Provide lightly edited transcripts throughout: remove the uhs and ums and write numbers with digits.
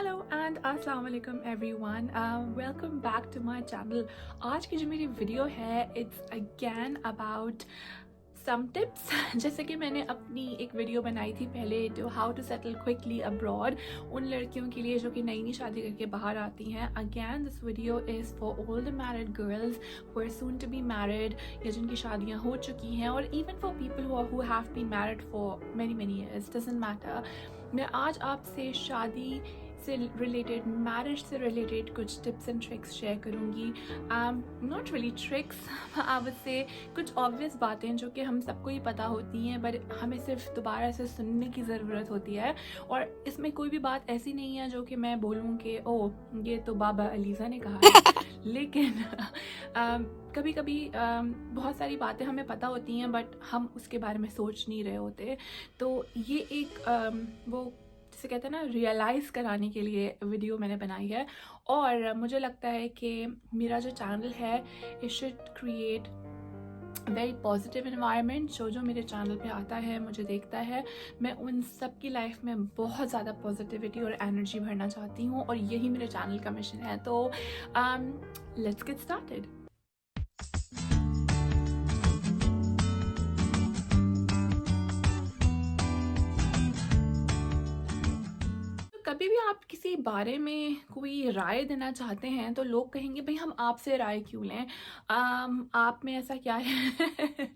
Hello and अस्सलाम वालेकुम everyone, welcome back to my channel. आज की जो मेरी वीडियो है it's again about some tips. जैसे कि मैंने अपनी एक वीडियो बनाई थी पहले, to how to settle quickly abroad, उन लड़कियों के लिए जो कि नई नई शादी करके बाहर आती हैं। Again this video is for all the married girls who are soon to be married, या जिनकी शादियां हो चुकी हैं, और even for people who have been married for many years, doesn't matter. मैं आज आपसे शादी से रिलेटेड, मैरिज से रिलेटेड कुछ टिप्स एंड ट्रिक्स शेयर करूँगी। Not really tricks, I would say कुछ ऑब्वियस बातें जो कि हम सबको ही पता होती हैं, बट हमें सिर्फ दोबारा से सुनने की ज़रूरत होती है। और इसमें कोई भी बात ऐसी नहीं है जो कि मैं बोलूँ कि ओह ये तो बाबा अलीज़ा ने कहा है। लेकिन कभी कभी बहुत सारी बातें हमें पता होती हैं बट हम उसके बारे में सोच नहीं रहे होते। तो ये एक वो जिसे कहते हैं ना, रियलाइज़ कराने के लिए वीडियो मैंने बनाई है। और मुझे लगता है कि मेरा जो चैनल है it should create very positive environment. जो मेरे चैनल पे आता है, मुझे देखता है, मैं उन सब की लाइफ में बहुत ज़्यादा पॉजिटिविटी और एनर्जी भरना चाहती हूँ, और यही मेरे चैनल का मिशन है। तो लेट्स गेट स्टार्टेड। कभी भी आप किसी बारे में कोई राय देना चाहते हैं तो लोग कहेंगे भाई हम आपसे राय क्यों लें, आप में ऐसा क्या है।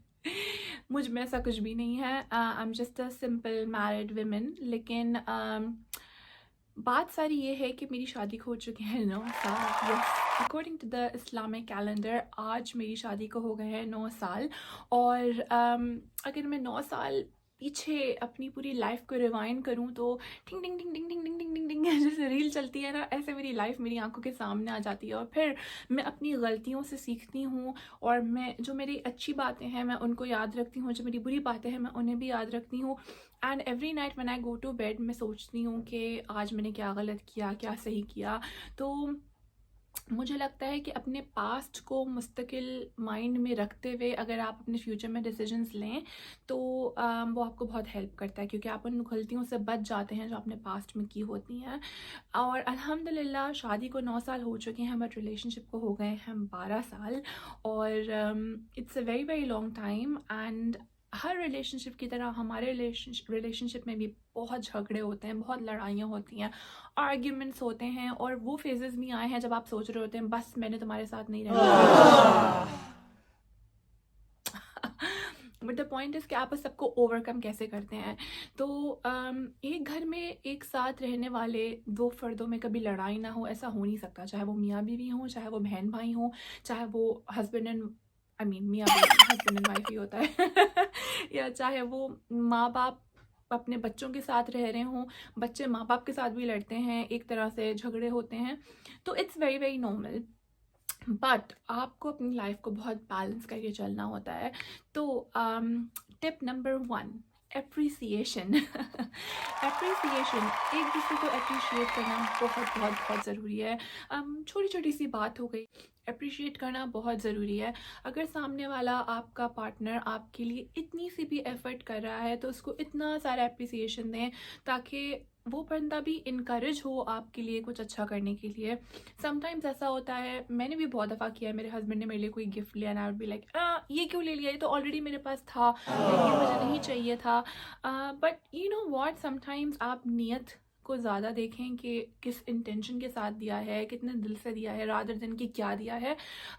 मुझ में ऐसा कुछ भी नहीं है। I am just a simple married women. लेकिन बात सारी ये है कि मेरी शादी को हो चुके हैं 9 साल। Yes, according to the Islamic calendar आज मेरी शादी को हो गए हैं 9 साल। और अगर मैं 9 साल पीछे अपनी पूरी लाइफ को रिवाइंड करूं तो टिंग टिंग टिंग टिंग टिंग टिंग टिंग टिंग टिंग जैसे रील चलती है ना, ऐसे मेरी लाइफ मेरी आंखों के सामने आ जाती है। और फिर मैं अपनी गलतियों से सीखती हूँ, और मैं जो मेरी अच्छी बातें हैं मैं उनको याद रखती हूँ, जो मेरी बुरी बातें हैं मैं उन्हें भी याद रखती हूँ। And every night when I go to bed मैं सोचती हूँ कि आज मैंने क्या गलत किया, क्या सही किया। तो मुझे लगता है कि अपने पास्ट को मुस्तकिल माइंड में रखते हुए अगर आप अपने फ्यूचर में डिसीजंस लें तो वो आपको बहुत हेल्प करता है, क्योंकि आप उन गलतियों से बच जाते हैं जो आपने पास्ट में की होती हैं। और अल्हम्दुलिल्लाह शादी को 9 साल हो चुके हैं, बट रिलेशनशिप को हो गए हैं 12 साल। और it's a very very long time. And her relationship की तरह हमारे रिलेशनशिप में भी बहुत झगड़े होते हैं, बहुत लड़ाइयाँ होती हैं, आर्ग्यूमेंट्स होते हैं, और वो फेजेस भी आए हैं जब आप सोच रहे होते हैं बस मैंने तुम्हारे साथ नहीं रहना। बट द पॉइंट इज कि आप उस सबको ओवरकम कैसे करते हैं। तो एक घर में एक साथ रहने वाले दो फर्दों में कभी लड़ाई ना हो, ऐसा हो नहीं सकता। चाहे वो मियाँ बीवी हो, चाहे वो बहन भाई हो, चाहे वो हस्बैंड एंड मियाँ बीवी हस्बैंड एंड वाइफ ही होता है या चाहे वो माँ बाप अपने बच्चों के साथ रह रहे हों, बच्चे माँ बाप के साथ भी लड़ते हैं, एक तरह से झगड़े होते हैं। तो it's very very normal. But आपको अपनी लाइफ को बहुत बैलेंस करके चलना होता है। तो टिप नंबर 1, एप्रिसिएशन। एप्रिसिएशन, एक दूसरे को अप्रिशिएट करना बहुत बहुत बहुत ज़रूरी है। छोटी छोटी सी बात हो गई, अप्रिशिएट करना बहुत ज़रूरी है। अगर सामने वाला आपका पार्टनर आपके लिए इतनी सी भी एफर्ट कर रहा है तो उसको इतना सारा अप्रिसिएशन दें ताकि वो बंदा भी इनकरेज हो आपके लिए कुछ अच्छा करने के लिए। समटाइम्स ऐसा होता है, मैंने भी बहुत दफ़ा किया है, मेरे हस्बैंड ने मेरे लिए कोई गिफ्ट लिया ना, आई वुड बी लाइक ये क्यों ले लिया, ये तो ऑलरेडी मेरे पास था, ये मुझे नहीं चाहिए था। But you know what, sometimes आप नियत को ज़्यादा देखें कि किस इंटेंशन के साथ दिया है, कितने दिल से दिया है, रादर देन कि क्या दिया है।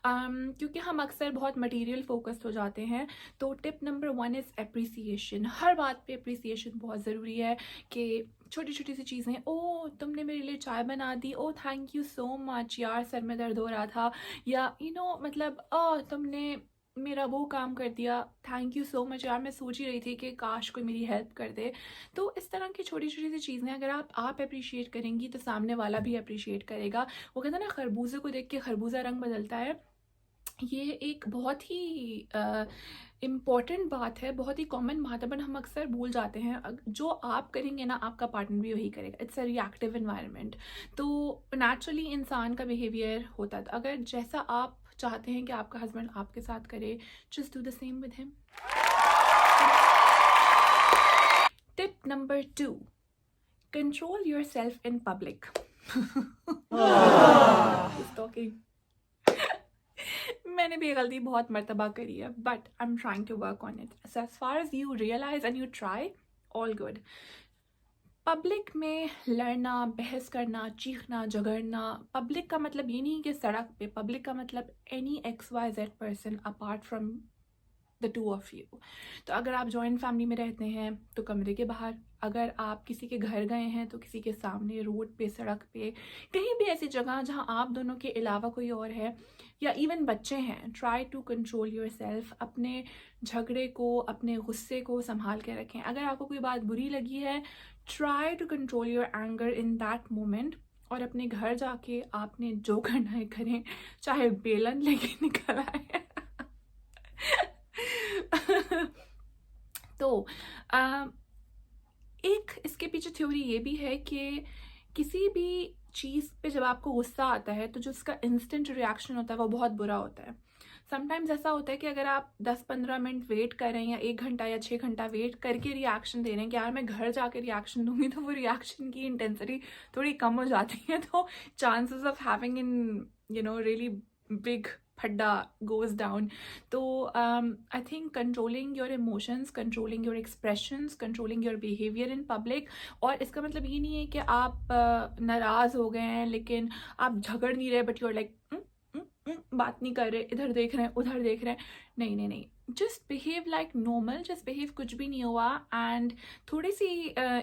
क्योंकि हम अक्सर बहुत मटेरियल फोकस्ड हो जाते हैं। तो टिप नंबर 1 इज़ एप्रिसिएशन। हर बात पे एप्रिसिएशन बहुत ज़रूरी है कि छोटी छोटी सी चीज़ें, ओ तुमने मेरे लिए चाय बना दी, ओ थैंक यू सो मच यार, सर में दर्द हो रहा था, या मतलब तुमने मेरा वो काम कर दिया, थैंक यू सो मच यार, मैं सोच ही रही थी कि काश कोई मेरी हेल्प कर दे। तो इस तरह की छोटी छोटी सी चीज़ें अगर आप अप्रिशिएट करेंगी तो सामने वाला भी अप्रिशिएट करेगा। वो कहता है ना, खरबूजे को देख के खरबूजा रंग बदलता है। ये एक बहुत ही इम्पॉर्टेंट बात है, बहुत ही कॉमन बात है, बट हम अक्सर भूल जाते हैं। जो आप करेंगे ना, आपका पार्टनर भी वही करेगा। It's a reactive environment. तो नेचुरली इंसान का बिहेवियर होता है, तो अगर जैसा आप चाहते हैं कि आपका हस्बैंड आपके साथ करे, just do the same with him. Tip number 2, control your self in public. Who's talking? मैंने भी ये गलती बहुत मर्तबा करी है, but I am trying to work on it. So as far as you realise and you try, all good. Public में लड़ना, बहस करना, चीखना, झगड़ना, पब्लिक का मतलब ये नहीं कि सड़क पे, पब्लिक का मतलब any XYZ person apart from the two of you. तो अगर आप जॉइंट फैमिली में रहते हैं तो कमरे के बाहर, अगर आप किसी के घर गए हैं तो किसी के सामने, रोड पे, सड़क पे, कहीं भी ऐसी जगह जहां आप दोनों के अलावा कोई और है, या इवन बच्चे हैं, try to control yourself. अपने झगड़े को, अपने गुस्से को संभाल के रखें. अगर आपको कोई बात बुरी लगी है, try to control your anger in that moment. और अपने घर जाके आपने जो करना है करें, चाहे बेलन लेके निकल आए. तो एक इसके पीछे थ्योरी ये भी है कि किसी भी चीज़ पे जब आपको गुस्सा आता है तो जो उसका इंस्टेंट रिएक्शन होता है वो बहुत बुरा होता है. समटाइम्स ऐसा होता है कि अगर आप 10-15 मिनट वेट कर रहे हैं, या 1 घंटा या 6 घंटा वेट करके रिएक्शन दे रहे हैं कि यार मैं घर जाके रिएक्शन दूंगी, तो वो रिएक्शन की इंटेंसिटी थोड़ी कम हो जाती है. तो chances of having in really big फड्डा goes down. तो I think controlling your emotions, controlling your expressions, controlling your behavior in public. और इसका मतलब ये नहीं है कि आप नाराज़ हो गए हैं लेकिन आप झगड़ नहीं रहे, बट यू आर लाइक बात नहीं कर रहे, इधर देख रहे हैं, उधर देख रहे हैं. नहीं नहीं नहीं, just behave like normal, just behave, कुछ भी नहीं हुआ. एंड थोड़ी सी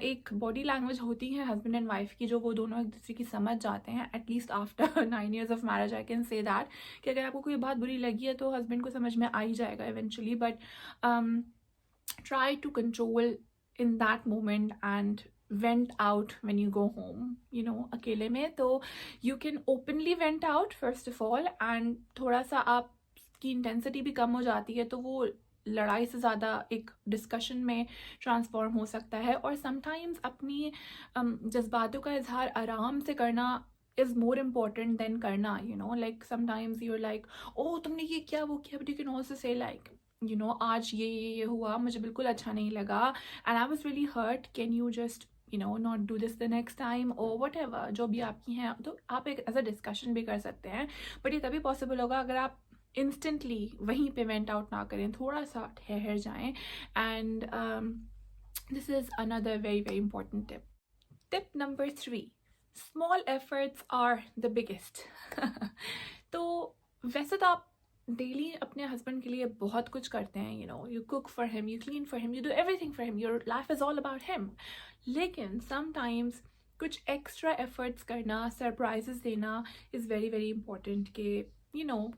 एक बॉडी लैंग्वेज होती है हस्बैंड एंड वाइफ की, जो वो दोनों एक दूसरे की समझ जाते हैं. At least after 9 years of marriage I can say that कि अगर आपको कोई बात बुरी लगी है तो हस्बैंड को समझ में आ ही जाएगा eventually. But try to control in that moment and vent out when you go home, अकेले में. तो you can openly vent out first of all, and थोड़ा सा आपकी इंटेंसिटी भी कम हो जाती है, तो वो लड़ाई से ज़्यादा एक डिस्कशन में ट्रांसफॉर्म हो सकता है. और समटाइम्स अपनी जज्बातों का इजहार आराम से करना इज़ मोर इम्पॉर्टेंट देन करना. Like sometimes you're like, oh तुमने ये किया, वो किया, but you can also say like, आज ये हुआ, मुझे बिल्कुल अच्छा नहीं लगा, and I was really hurt, can you just not do this the next time, or whatever. जो भी आपकी हैं, तो आप एक एज अ डिस्कशन भी कर सकते हैं. बट ये तभी पॉसिबल होगा अगर आप इंस्टेंटली वहीं पे वेंट आउट ना करें, थोड़ा सा ठहर जाएं. And this is another very very important tip. Tip number 3, small efforts are the biggest. तो वैसे तो आप डेली अपने हस्बैंड के लिए बहुत कुछ करते हैं, you cook for him, you clean for him, you do everything for him, your life is all about him. लेकिन समटाइम्स कुछ एक्स्ट्रा एफर्ट्स करना, सरप्राइजेस देना इज़ वेरी वेरी इंपॉर्टेंट. कि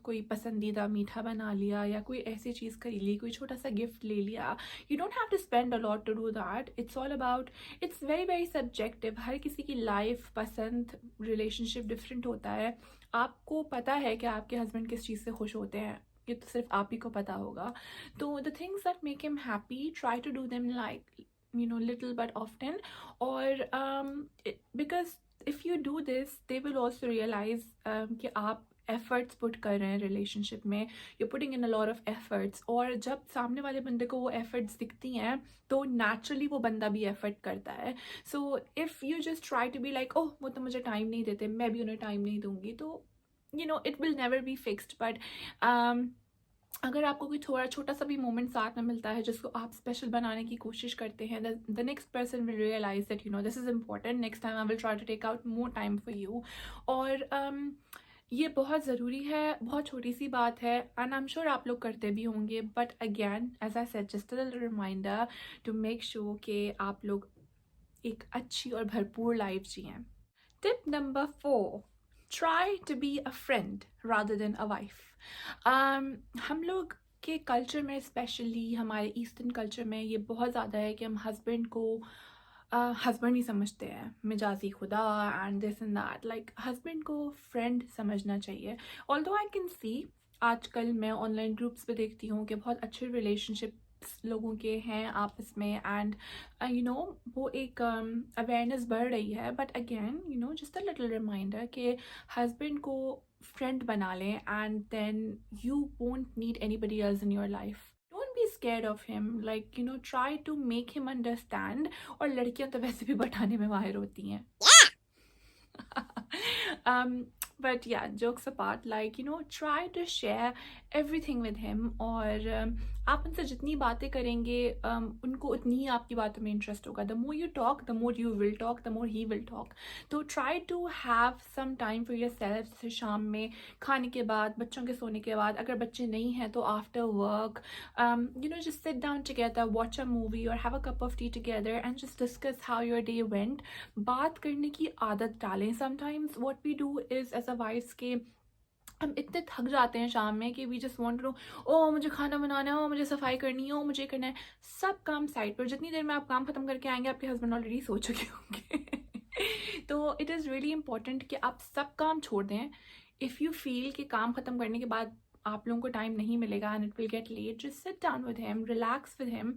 कोई पसंदीदा मीठा बना लिया, या कोई ऐसी चीज़ खरीद ली, कोई छोटा सा गिफ्ट ले लिया. You don't have to spend a lot to do that. It's all about, it's very very subjective. हर किसी की लाइफ, पसंद, रिलेशनशिप डिफरेंट होता है. आपको पता है कि आपके हस्बैंड किस चीज़ से खुश होते हैं, ये तो सिर्फ आप ही को पता होगा. तो the things that make him happy, try to do them like little but often. Or because if you do this, they will also realize कि आप एफर्ट्स पुट कर रहे हैं रिलेशनशिप में, you putting in a lot of efforts. और जब सामने वाले बंदे को वो एफर्ट्स दिखती हैं तो नेचुरली वो बंदा भी एफर्ट करता है. So if you just try to be like, oh वो तो मुझे टाइम नहीं देते, मैं भी उन्हें टाइम नहीं दूंगी, तो it will never be fixed. But अगर आपको कोई थोड़ा छोटा सा भी मोमेंट साथ में मिलता है जिसको आप स्पेशल बनाने की कोशिश करते हैं, the next person will realise that this is important, next time I will try to take out more time for you. और ये बहुत ज़रूरी है, बहुत छोटी सी बात है, एंड आई एम श्योर आप लोग करते भी होंगे. But again as I said, just a little reminder to make sure कि आप लोग एक अच्छी और भरपूर लाइफ जिएं. Tip number 4, try to be a friend rather than a wife. हम लोग के कल्चर में, स्पेशली हमारे ईस्टर्न कल्चर में, ये बहुत ज़्यादा है कि हम हस्बैंड को हस्बैंड ही समझते हैं, मिजाजी खुदा and this and that. Like husband को फ्रेंड समझना चाहिए. ऑल्दो आई कैन सी, आजकल मैं ऑनलाइन ग्रुप्स पे देखती हूँ कि बहुत अच्छे रिलेशनशिप लोगों के हैं आपस में, एंड वो एक अवेयरनेस बढ़ रही है. But again just a little reminder कि हस्बैंड को फ्रेंड बना लें, and then you won't need anybody else in your life. Don't be scared of him, like try to make him understand. और लड़कियां तो वैसे भी बताने में माहिर होती हैं. But yeah, jokes apart, like try to share everything with him. और आप उनसे जितनी बातें करेंगे उनको उतनी ही आपकी बातों में इंटरेस्ट होगा. The more you talk, the more you will talk, the more he will talk. तो try to have some time for yourself. जैसे शाम में खाने के बाद, बच्चों के सोने के बाद, अगर बच्चे नहीं हैं तो after work, just sit down together, watch a movie or have a cup of tea together and just discuss how your day went. बात करने की आदत डालें. Sometimes what we do is as a wives के हम इतने थक जाते हैं शाम में कि वी जस्ट वांट टू, ओ मुझे खाना बनाना है, ओ मुझे सफाई करनी है, ओ मुझे करना है. सब काम साइड पर. जितनी देर में आप काम खत्म करके आएंगे आपके हस्बैंड ऑलरेडी सो चुके होंगे. तो इट इज़ रियली इंपॉर्टेंट कि आप सब काम छोड़ दें. इफ़ यू फील कि काम खत्म करने के बाद आप लोगों को टाइम नहीं मिलेगा and it will get late, just sit down with him, relax with him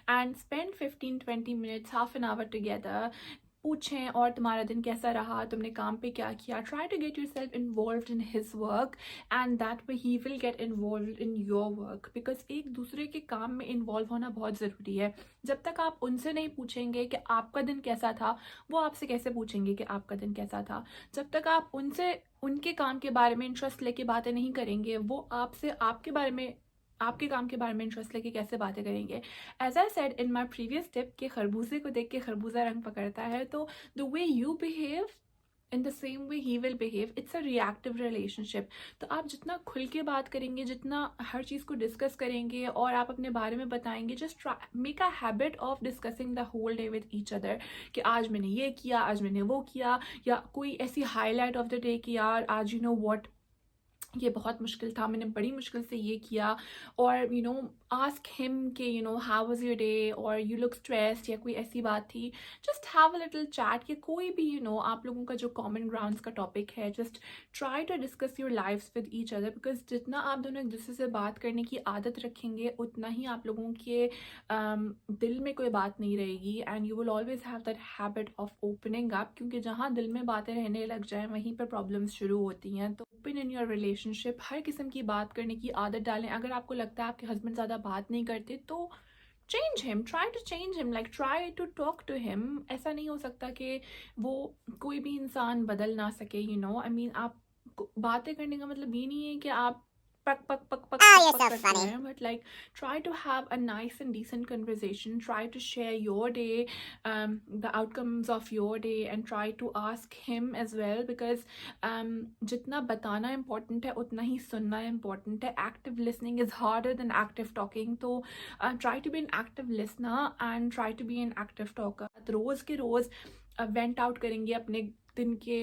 and spend 15-20 minutes, half an hour together. पूछें और तुम्हारा दिन कैसा रहा, तुमने काम पे क्या किया. Try to get yourself involve in his work and that way he will get involve in your work. Because एक दूसरे के काम में इन्वॉल्व होना बहुत ज़रूरी है. जब तक आप उनसे नहीं पूछेंगे कि आपका दिन कैसा था, वो आपसे कैसे पूछेंगे कि आपका दिन कैसा था. जब तक आप उनसे उनके काम के बारे में इंटरेस्ट लेके बातें नहीं करेंगे, वो आपसे आपके बारे में, आपके काम के बारे में इंटरेस्ट लेके कैसे बातें करेंगे. As I said in my previous tip कि खरबूजे को देख के खरबूजा रंग पकड़ता है. तो the way you behave in the same way he will behave. It's a reactive relationship. तो आप जितना खुल के बात करेंगे, जितना हर चीज़ को डिस्कस करेंगे और आप अपने बारे में बताएंगे, just make a habit of discussing the whole day with each other कि आज मैंने ये किया, आज मैंने वो किया, या कोई ऐसी हाईलाइट ऑफ द डे कि यार आज व्हाट, ये बहुत मुश्किल था, मैंने बड़ी मुश्किल से ये किया. और आस्क हिम कि हाउ वाज योर डे और यू लुक स्ट्रेस्ड, या कोई ऐसी बात थी. Just have a little chat कि कोई भी आप लोगों का जो कॉमन ग्राउंड्स का टॉपिक है, just try to discuss your lifes with each other. Because जितना आप दोनों एक दूसरे से बात करने की आदत रखेंगे, उतना ही आप लोगों के दिल में कोई बात नहीं रहेगी and you will always have that habit of opening up. क्योंकि जहाँ दिल में बातें रहने लग जाएं वहीं पर प्रॉब्लम्स शुरू होती हैं. तो ओपन इन योर रिलेशनशिप, हर किस्म की बात करने की आदत डालें. अगर आपको लगता है आपके हस्बैंड ज़्यादा बात नहीं करते तो change him, try to change him, like try to talk to him. ऐसा नहीं हो सकता कि वो कोई भी इंसान बदल ना सके. आई मीन आप बातें करने का मतलब ये नहीं है कि आप पक पक पक पक Oh, पक you're पक so करते funny. हैं. But like try to have a nice and decent conversation. Try to share your day, the outcomes of your day and try to ask him as well. Because जितना बताना important है उतना ही सुनना important है. Active listening is harder than active talking. तो try to be an active listener and try to be an active talker. रोज़ के रोज़ वेंट आउट करेंगे अपने दिन के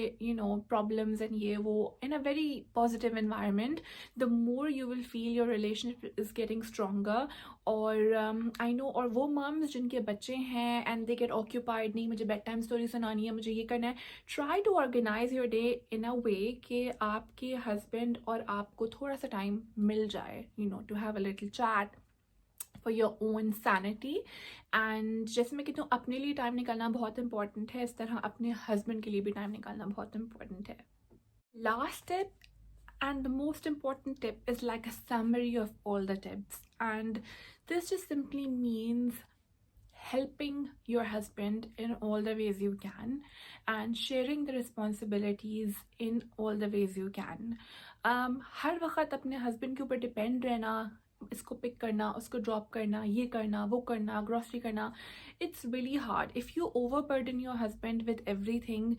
प्रॉब्लम्स एंड ये वो in a very positive environment, the more you will feel your relationship is getting stronger. और आई नो, और वो मम्स जिनके बच्चे हैं एंड दे गेट ऑक्यूपाइड, नहीं मुझे बेड टाइम स्टोरी सुनानी है, मुझे ये करना है. Try to organize your day in a way कि आपके हस्बैंड और आपको थोड़ा सा टाइम मिल जाए, to have a little chat for your own sanity. And जैसे मैं कहती हूँ, अपने लिए टाइम निकालना बहुत इंपॉर्टेंट है, इस तरह अपने हस्बैंड के लिए भी टाइम निकालना बहुत इंपॉर्टेंट है. Last tip and the most important tip is like a summary of all the tips, and this just simply means helping your husband in all the ways you can and sharing the responsibilities in all the ways you can. हर वक्त अपने husband के ऊपर depend रहना, इसको pick करना, उसको drop करना, ये करना, वो करना, ग्रॉसरी करना, it's really hard. If you overburden your husband with everything,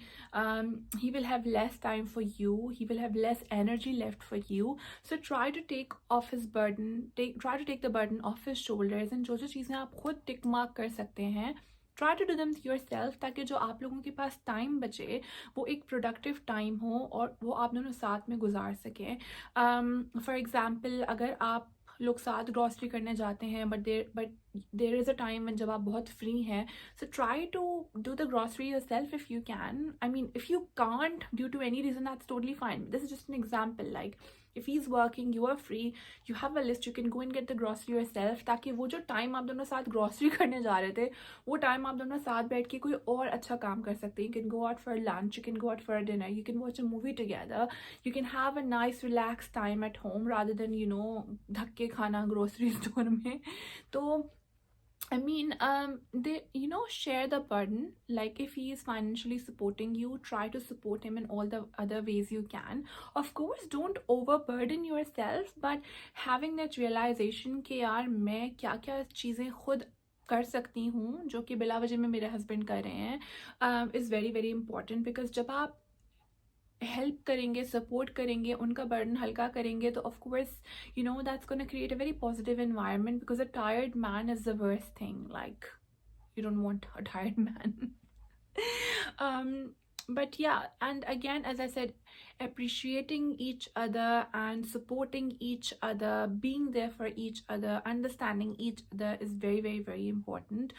he will have less time for you, he will have less energy left for you. So try to take off his burden, try to take the burden off his shoulders. and जो चीज़ें आप खुद tick mark कर सकते हैं, try to do them yourself, ताकि जो आप लोगों के पास टाइम बचे वो एक प्रोडक्टिव टाइम हो और वो आप दोनों साथ में गुजार सकें. फॉर एग्ज़ाम्पल, अगर आप लोग साथ ग्रॉसरी करने जाते हैं but there is a time जब आप बहुत फ्री हैं, so try to do the grocery yourself if you can. I mean if you can't due to any reason, that's totally fine. This is just an example. Like if he's working, you are free, you have a list, you can go and get the grocery yourself, ताकि वो जो time आप दोनों साथ grocery करने जा रहे थे वो टाइम आप दोनों साथ बैठ के कोई और अच्छा काम कर सकते हैं. You can go out for lunch, you can go out for a dinner, you can watch a movie together, you can have a nice relaxed time at home rather than धक्के खाना ग्रोसरी स्टोर में. तो I mean, they, share the burden. Like, if he is financially supporting you, try to support him in all the other ways you can. Of course, don't overburden yourself, but having that realization कि यार मैं क्या क्या चीज़ें खुद कर सकती हूँ जो कि बिला वजह में मेरे हस्बैंड कर रहे हैं, is very very important. Because जब आप हेल्प करेंगे, सपोर्ट करेंगे, उनका बर्डन हल्का करेंगे, तो of course that's gonna create a very positive environment. Because a tired man is the worst thing. Like, you don't want a tired man. um but yeah, and again, as I said, appreciating each other and supporting each other, being there for each other, understanding each other is very very very important.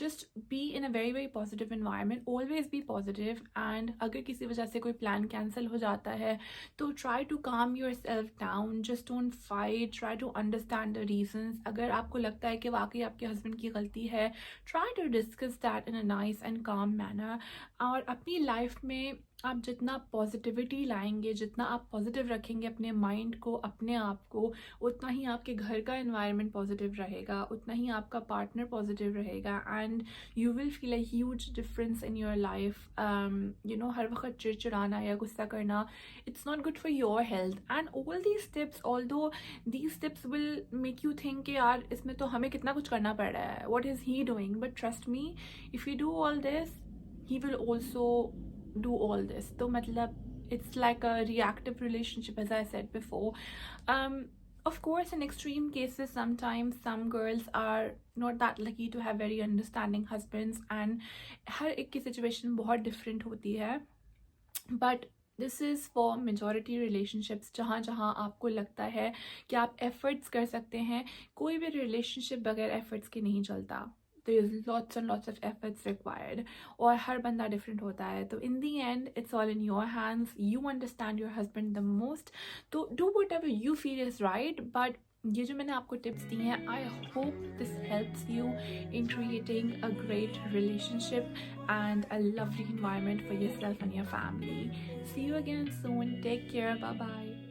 Just be in a very very positive environment, always be positive. And अगर किसी वजह से कोई plan cancel हो जाता है, तो try to calm yourself down, just don't fight, try to understand the reasons. अगर आपको लगता है कि वाकई आपके हस्बैंड की गलती है, try to discuss that in a nice and calm manner. और अपनी लाइफ में आप जितना पॉजिटिविटी लाएंगे, जितना आप पॉजिटिव रखेंगे अपने माइंड को, अपने आप को, उतना ही आपके घर का एनवायरनमेंट पॉजिटिव रहेगा, उतना ही आपका पार्टनर पॉजिटिव रहेगा. And you will feel a huge difference in your life. हर वक्त चिड़चिड़ाना या गुस्सा करना, it's not good for your health. And all these tips, although these tips will make you think कि यार इसमें तो हमें कितना कुछ करना पड़ रहा है, what is he doing, but trust me, if you do all this, he will also do all this. तो मतलब it's like a reactive relationship, as I said before. um of course, in extreme cases, sometimes some girls are not that lucky to have very understanding husbands, and हर एक की situation बहुत different होती है. But this is for majority relationships, जहाँ जहाँ आपको लगता है कि आप एफर्ट्स कर सकते हैं. कोई भी रिलेशनशिप बगैर एफर्ट्स के नहीं चलता. There is lots and lots of efforts required, और हर बंदा डिफरेंट होता है. तो in the end it's all in your hands. You understand your husband the most, तो do whatever you feel is right. But ये जो मैंने आपको टिप्स दी हैं, I hope this helps you in creating a great relationship and a lovely environment for yourself and your family. See you again soon. Take care. Bye bye.